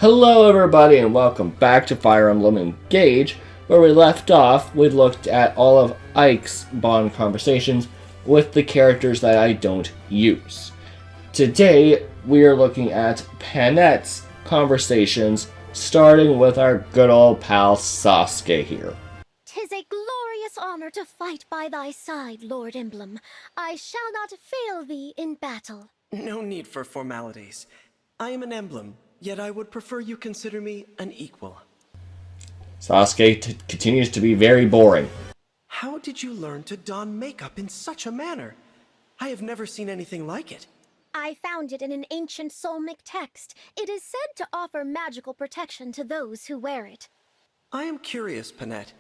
Hello everybody and welcome back to Fire Emblem Engage. Where we left off, we looked at all of Ike's bond conversations with the characters that I don't use. Today, we are looking at Panette's conversations, starting with our good old pal Sasuke here. 'Tis a glorious honor to fight by thy side, Lord Emblem. I shall not fail thee in battle. No need for formalities. I am an emblem, yet I would prefer you consider me an equal. Sasuke continues to be very boring. How did you learn to don makeup in such a manner? I have never seen anything like it. I found it in an ancient Solmic text. It is said to offer magical protection to those who wear it. I am curious, Panette.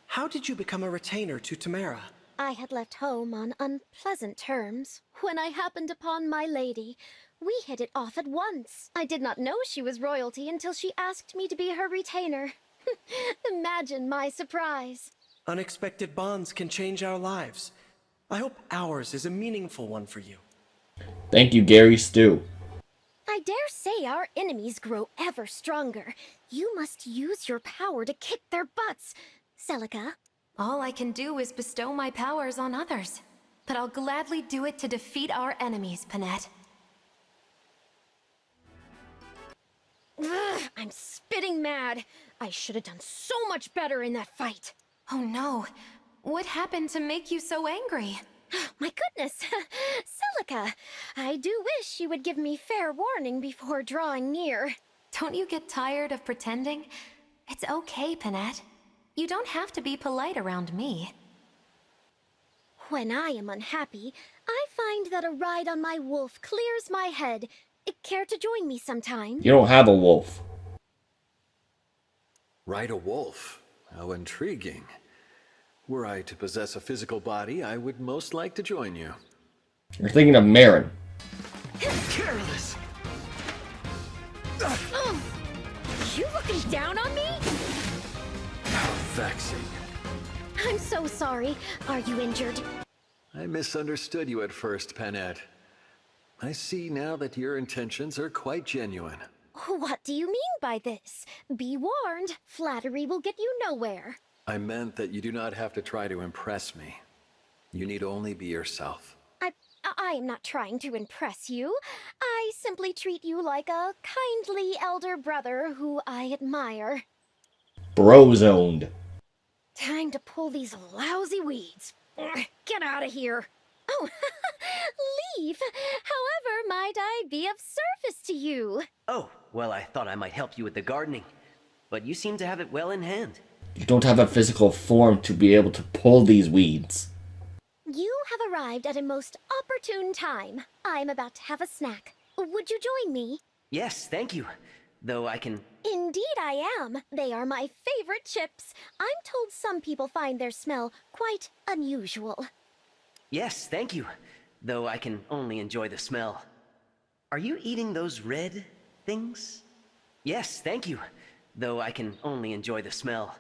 How did you become a retainer to Tamara? I had left home on unpleasant terms. When I happened upon my lady, we hit it off at once. I did not know she was royalty until she asked me to be her retainer. Imagine my surprise. Unexpected bonds can change our lives. I hope ours is a meaningful one for you. Thank you, Gary Stu. I dare say our enemies grow ever stronger. You must use your power to kick their butts. Celica? All I can do is bestow my powers on others. But I'll gladly do it to defeat our enemies, Panette. Ugh, I'm spitting mad. I should have done so much better in that fight. Oh no. What happened to make you so angry? My goodness. Celica, I do wish you would give me fair warning before drawing near. Don't you get tired of pretending? It's okay, Panette. You don't have to be polite around me. When I am unhappy, I find that a ride on my wolf clears my head. Care to join me sometime? You don't have a wolf. Ride a wolf? How intriguing. Were I to possess a physical body, I would most like to join you. You're thinking of Marin. Careless! You looking down on me? How vexing. I'm so sorry. Are you injured? I misunderstood you at first, Panette. I see now that your intentions are quite genuine. What do you mean by this? Be warned, flattery will get you nowhere. I meant that you do not have to try to impress me. You need only be yourself. I am not trying to impress you. I simply treat you like a kindly elder brother who I admire. Bro-zoned. Time to pull these lousy weeds. Get out of here. Oh, leave. However, might I be of service to you? Oh, well, I thought I might help you with the gardening, but you seem to have it well in hand. You don't have a physical form to be able to pull these weeds. You have arrived at a most opportune time. I'm about to have a snack. Would you join me? Yes, thank you. Though I can... Indeed I am. They are my favorite chips. I'm told some people find their smell quite unusual. Yes, thank you. Though I can only enjoy the smell. Are you eating those red things? Yes, thank you. Though I can only enjoy the smell.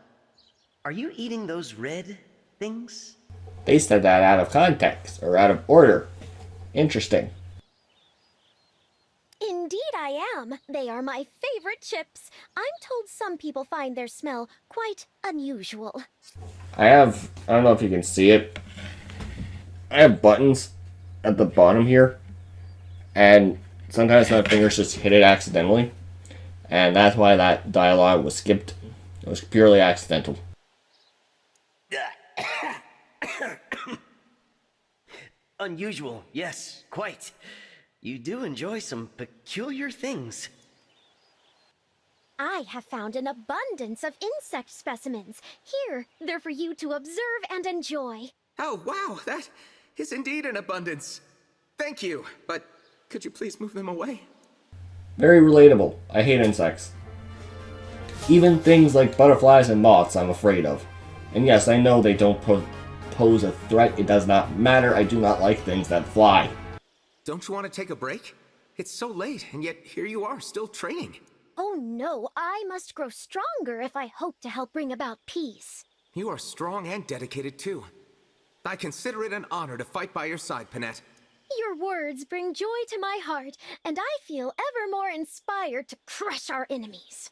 Are you eating those red things? They said that out of context, or out of order. Interesting. Indeed I am. They are my favorite chips. I'm told some people find their smell quite unusual. I don't know if you can see it. I have buttons at the bottom here. And sometimes my fingers just hit it accidentally. And that's why that dialogue was skipped. It was purely accidental. Unusual, yes, quite. You do enjoy some peculiar things. I have found an abundance of insect specimens. Here, they're for you to observe and enjoy. Oh, wow, that is indeed an abundance. Thank you, but could you please move them away? Very relatable. I hate insects. Even things like butterflies and moths I'm afraid of. And yes, I know they don't pose a threat. It does not matter. I do not like things that fly. Don't you want to take a break? It's so late, and yet here you are, still training. Oh no, I must grow stronger if I hope to help bring about peace. You are strong and dedicated too. I consider it an honor to fight by your side, Panette. Your words bring joy to my heart, and I feel ever more inspired to crush our enemies.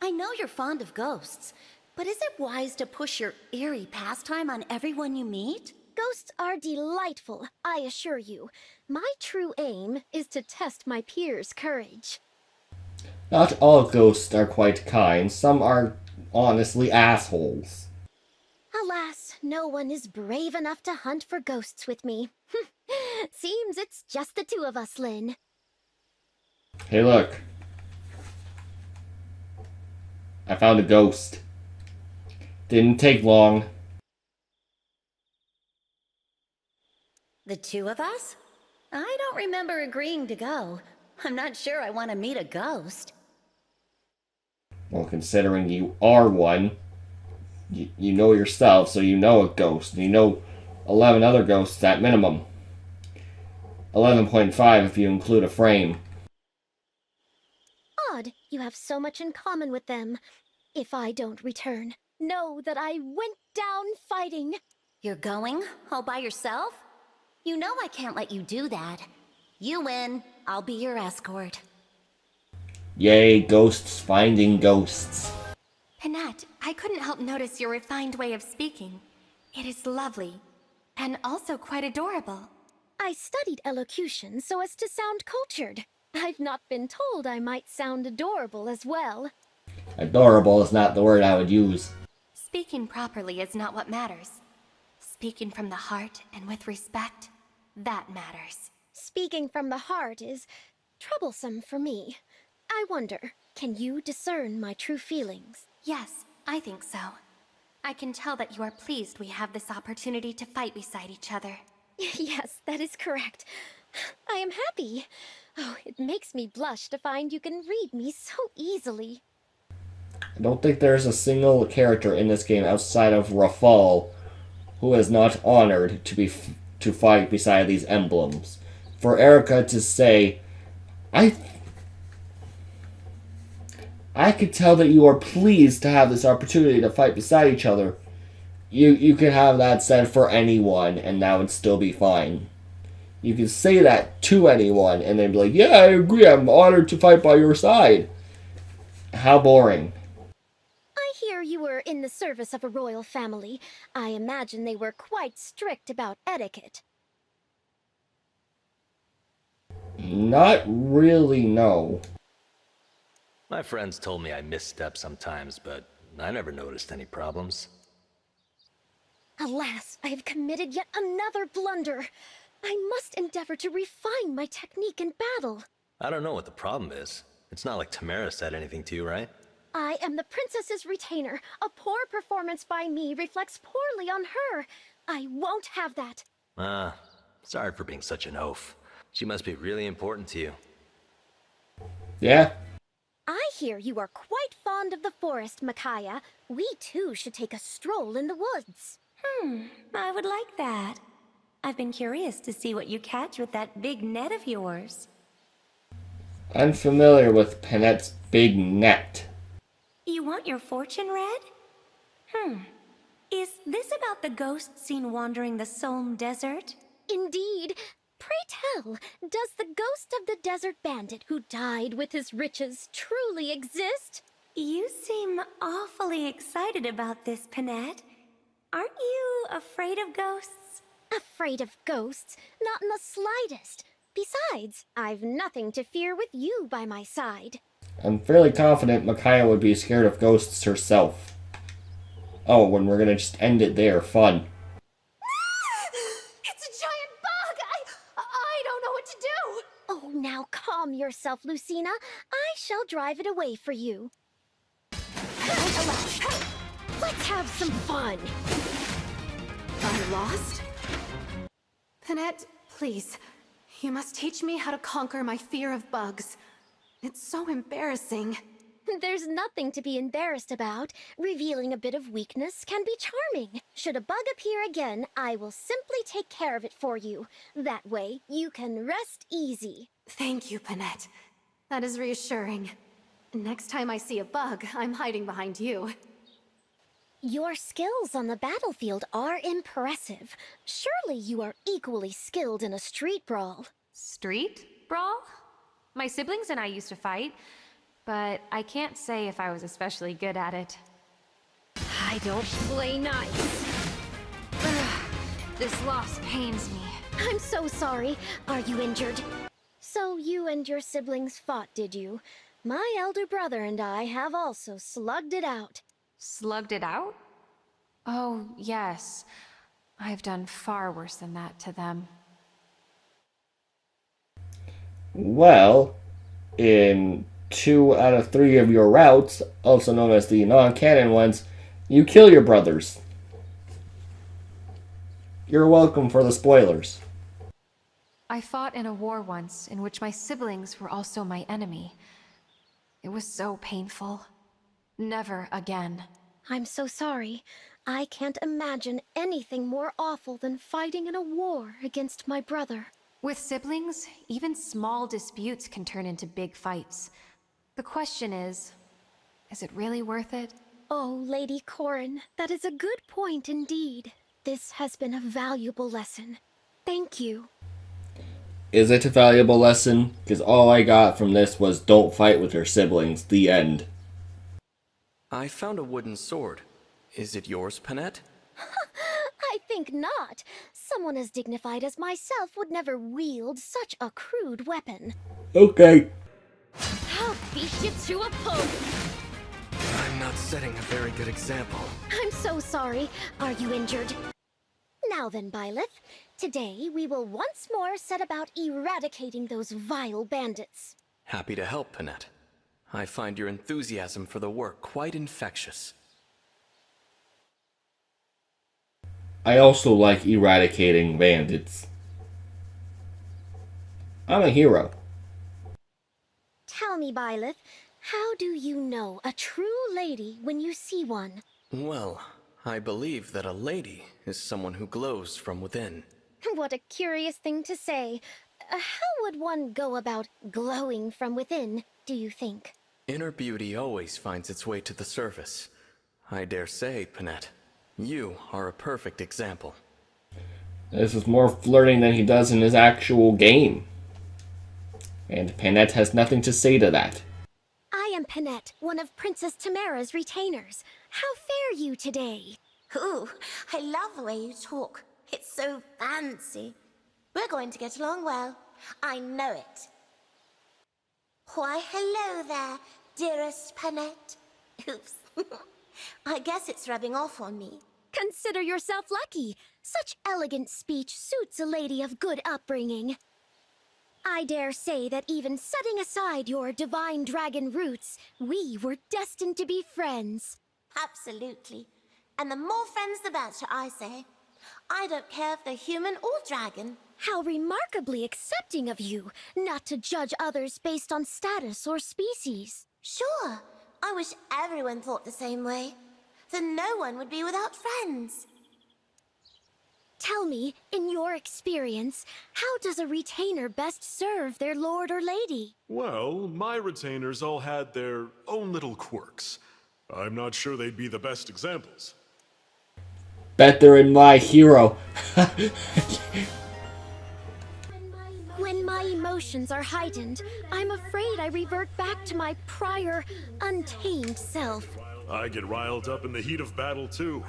I know you're fond of ghosts, but is it wise to push your eerie pastime on everyone you meet? Ghosts are delightful, I assure you. My true aim is to test my peers' courage. Not all ghosts are quite kind. Some are honestly assholes. Alas, no one is brave enough to hunt for ghosts with me. Seems it's just the two of us, Lynn. Hey, look. I found a ghost. Didn't take long. The two of us? I don't remember agreeing to go. I'm not sure I want to meet a ghost. Well, considering you are one, you know yourself, so you know a ghost. You know 11 other ghosts at minimum. 11.5 if you include a frame. Odd, you have so much in common with them. If I don't return, know that I went down fighting. You're going? All by yourself? You know I can't let you do that. You win. I'll be your escort. Yay, ghosts finding ghosts. Panette, I couldn't help notice your refined way of speaking. It is lovely, and also quite adorable. I studied elocution so as to sound cultured. I've not been told I might sound adorable as well. Adorable is not the word I would use. Speaking properly is not what matters. Speaking from the heart and with respect, that matters. Speaking from the heart is troublesome for me. I wonder, can you discern my true feelings? Yes, I think so. I can tell that you are pleased we have this opportunity to fight beside each other. Yes, that is correct. I am happy. Oh, it makes me blush to find you can read me so easily. I don't think there's a single character in this game outside of Rafal who is not honored to fight beside these emblems. For Erica to say, I could tell that you are pleased to have this opportunity to fight beside each other. You could have that said for anyone, and that would still be fine. You could say that to anyone, and they'd be like, yeah, I agree, I'm honored to fight by your side. How boring. I hear you were in the service of a royal family. I imagine they were quite strict about etiquette. Not really, no. My friends told me I misstep sometimes, but I never noticed any problems. Alas, I have committed yet another blunder. I must endeavor to refine my technique in battle. I don't know what the problem is. It's not like Tamara said anything to you, right? I am the princess's retainer. A poor performance by me reflects poorly on her. I won't have that. Sorry for being such an oaf. She must be really important to you. Yeah? I hear you are quite fond of the forest, Micaiah. We too should take a stroll in the woods. I would like that. I've been curious to see what you catch with that big net of yours. I'm familiar with Panette's big net. You want your fortune read? Is this about the ghost seen wandering the Somme Desert? Indeed. Pray tell, does the ghost of the desert bandit who died with his riches truly exist? You seem awfully excited about this, Panette. Aren't you afraid of ghosts? Afraid of ghosts? Not in the slightest. Besides, I've nothing to fear with you by my side. I'm fairly confident Micaiah would be scared of ghosts herself. Oh, and we're gonna just end it there. Fun. It's a giant bug! I don't know what to do! Oh, now calm yourself, Lucina. I shall drive it away for you. Let's have some fun! I'm lost? Panette, please. You must teach me how to conquer my fear of bugs. It's so embarrassing. There's nothing to be embarrassed about. Revealing a bit of weakness can be charming. Should a bug appear again, I will simply take care of it for you. That way, you can rest easy. Thank you, Panette. That is reassuring. Next time I see a bug, I'm hiding behind you. Your skills on the battlefield are impressive. Surely you are equally skilled in a street brawl. Street brawl? My siblings and I used to fight, but I can't say if I was especially good at it. I don't play nice. Ugh, this loss pains me. I'm so sorry. Are you injured? So you and your siblings fought, did you? My elder brother and I have also slugged it out. Slugged it out? Oh, yes. I've done far worse than that to them. Well, in 2 out of 3 of your routes, also known as the non-canon ones, you kill your brothers. You're welcome for the spoilers. I fought in a war once in which my siblings were also my enemy. It was so painful. Never again. I'm so sorry. I can't imagine anything more awful than fighting in a war against my brother. With siblings, even small disputes can turn into big fights. The question is it really worth it? Oh, Lady Corrin, that is a good point indeed. This has been a valuable lesson. Thank you. Is it a valuable lesson? Because all I got from this was don't fight with your siblings. The end. I found a wooden sword. Is it yours, Panette? I think not. Someone as dignified as myself would never wield such a crude weapon. Okay. I'll beat you to a pulp. I'm not setting a very good example. I'm so sorry. Are you injured? Now then, Byleth. Today we will once more set about eradicating those vile bandits. Happy to help, Panette. I find your enthusiasm for the work quite infectious. I also like eradicating bandits. I'm a hero. Tell me, Byleth, how do you know a true lady when you see one? Well, I believe that a lady is someone who glows from within. What a curious thing to say. How would one go about glowing from within, do you think? Inner beauty always finds its way to the surface. I dare say, Panette, you are a perfect example. This is more flirting than he does in his actual game. And Panette has nothing to say to that. I am Panette, one of Princess Tamara's retainers. How fare you today? Ooh, I love the way you talk. It's so fancy. We're going to get along well. I know it. Why, hello there, dearest Panette. Oops. I guess it's rubbing off on me. Consider yourself lucky. Such elegant speech suits a lady of good upbringing. I dare say that even setting aside your divine dragon roots, we were destined to be friends. Absolutely. And the more friends the better, I say. I don't care if they're human or dragon. How remarkably accepting of you, not to judge others based on status or species. Sure, I wish everyone thought the same way. Then no one would be without friends. Tell me, in your experience, how does a retainer best serve their lord or lady? Well, my retainers all had their own little quirks. I'm not sure they'd be the best examples. Bet they're in My Hero. When my emotions are heightened, I'm afraid I revert back to my prior, untamed self. I get riled up in the heat of battle, too.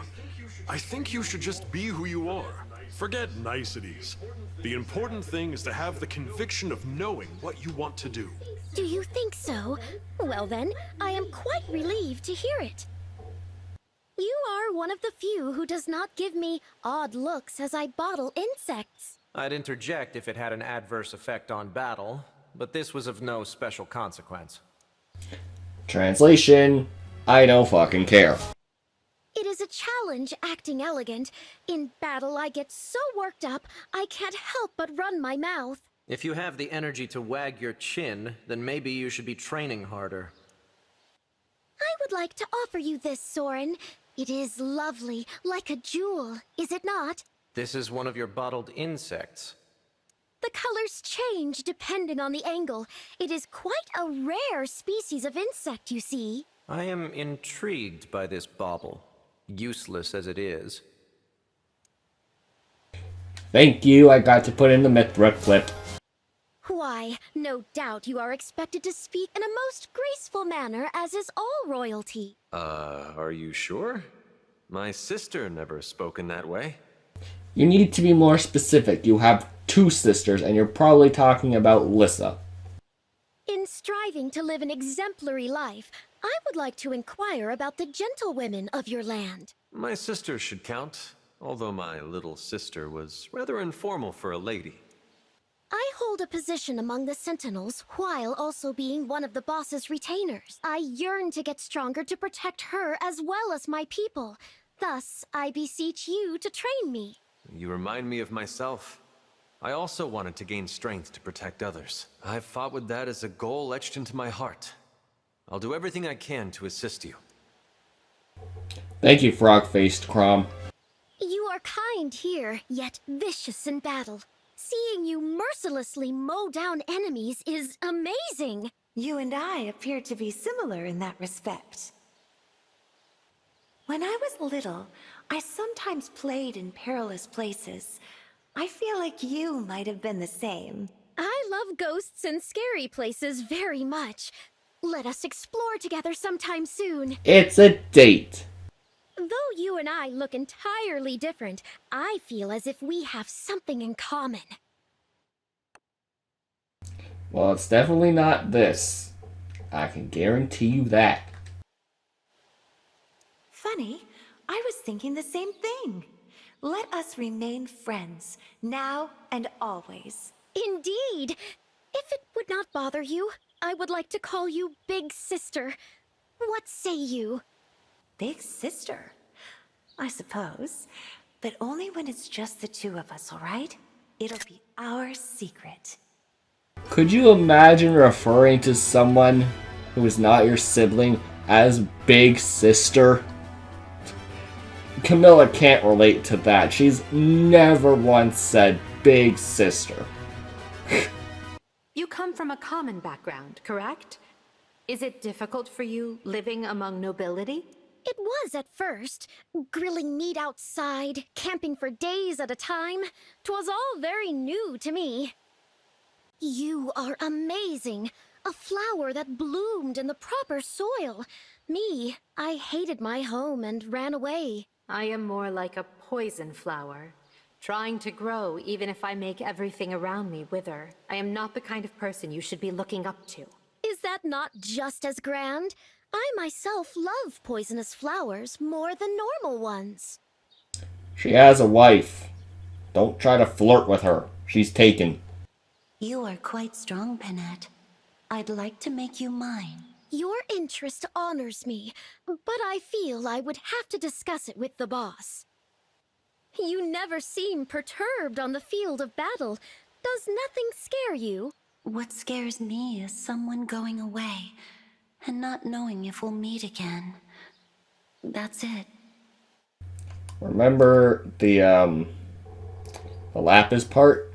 I think you should just be who you are. Forget niceties. The important thing is to have the conviction of knowing what you want to do. Do you think so? Well then, I am quite relieved to hear it. You are one of the few who does not give me odd looks as I bottle insects. I'd interject if it had an adverse effect on battle, but this was of no special consequence. Translation: I don't fucking care. It is a challenge acting elegant. In battle, I get so worked up, I can't help but run my mouth. If you have the energy to wag your chin, then maybe you should be training harder. I would like to offer you this, Soren. It is lovely, like a jewel, is it not? This is one of your bottled insects. The colors change depending on the angle. It is quite a rare species of insect, you see. I am intrigued by this bauble. useless as it is. Thank you, I got to put in the Mithril clip. Why, no doubt you are expected to speak in a most graceful manner, as is all royalty. Are you sure? My sister never spoken that way. You need to be more specific. You have 2 sisters, and you're probably talking about Lissa. In striving to live an exemplary life, I would like to inquire about the gentlewomen of your land. My sister should count, although my little sister was rather informal for a lady. I hold a position among the Sentinels while also being one of the boss's retainers. I yearn to get stronger to protect her as well as my people. Thus, I beseech you to train me. You remind me of myself. I also wanted to gain strength to protect others. I've fought with that as a goal etched into my heart. I'll do everything I can to assist you. Thank you, frog-faced Crom. You are kind here, yet vicious in battle. Seeing you mercilessly mow down enemies is amazing. You and I appear to be similar in that respect. When I was little, I sometimes played in perilous places. I feel like you might have been the same. I love ghosts and scary places very much. Let us explore together sometime soon. It's a date. Though you and I look entirely different, I feel as if we have something in common. Well, it's definitely not this. I can guarantee you that. Funny, I was thinking the same thing. Let us remain friends, now and always. Indeed! If it would not bother you, I would like to call you Big Sister. What say you? Big Sister? I suppose. But only when it's just the 2 of us, alright? It'll be our secret. Could you imagine referring to someone who is not your sibling as Big Sister? Camilla can't relate to that. She's never once said Big Sister. You come from a common background, correct? Is it difficult for you living among nobility? It was at first. Grilling meat outside, camping for days at a time. 'Twas all very new to me. You are amazing. A flower that bloomed in the proper soil. Me, I hated my home and ran away. I am more like a poison flower, trying to grow even if I make everything around me wither. I am not the kind of person you should be looking up to. Is that not just as grand? I myself love poisonous flowers more than normal ones. She has a wife. Don't try to flirt with her. She's taken. You are quite strong, Panette. I'd like to make you mine. Your interest honors me, but I feel I would have to discuss it with the boss. You never seem perturbed on the field of battle. Does nothing scare you? What scares me is someone going away and not knowing if we'll meet again. That's it. Remember the Lapis part?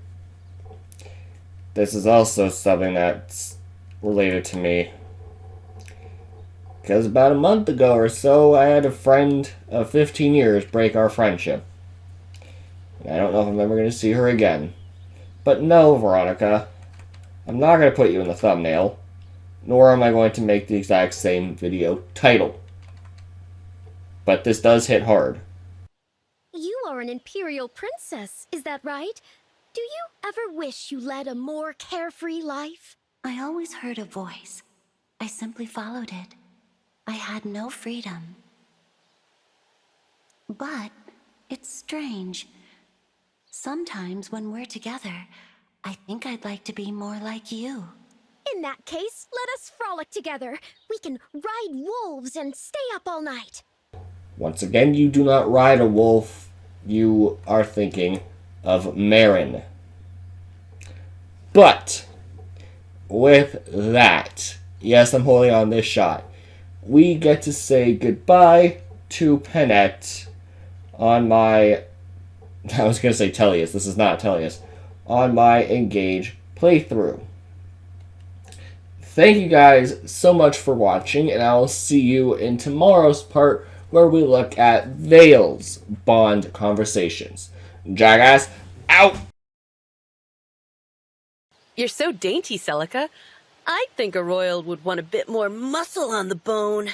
This is also something that's related to me. Because about a month ago or so, I had a friend of 15 years break our friendship. And I don't know if I'm ever going to see her again. But no, Veronica, I'm not going to put you in the thumbnail, nor am I going to make the exact same video title. But this does hit hard. You are an imperial princess, is that right? Do you ever wish you led a more carefree life? I always heard a voice. I simply followed it. I had no freedom. But it's strange. Sometimes when we're together, I think I'd like to be more like you. In that case, let us frolic together. We can ride wolves and stay up all night. Once again, you do not ride a wolf. You are thinking of Marin. But with that, yes, I'm holding on this shot, we get to say goodbye to Panette on my... I was going to say Tellius. This is not Tellius. On my Engage playthrough. Thank you guys so much for watching, and I will see you in tomorrow's part where we look at Vale's Bond conversations. Jackass, out! You're so dainty, Celica. I think a royal would want a bit more muscle on the bone.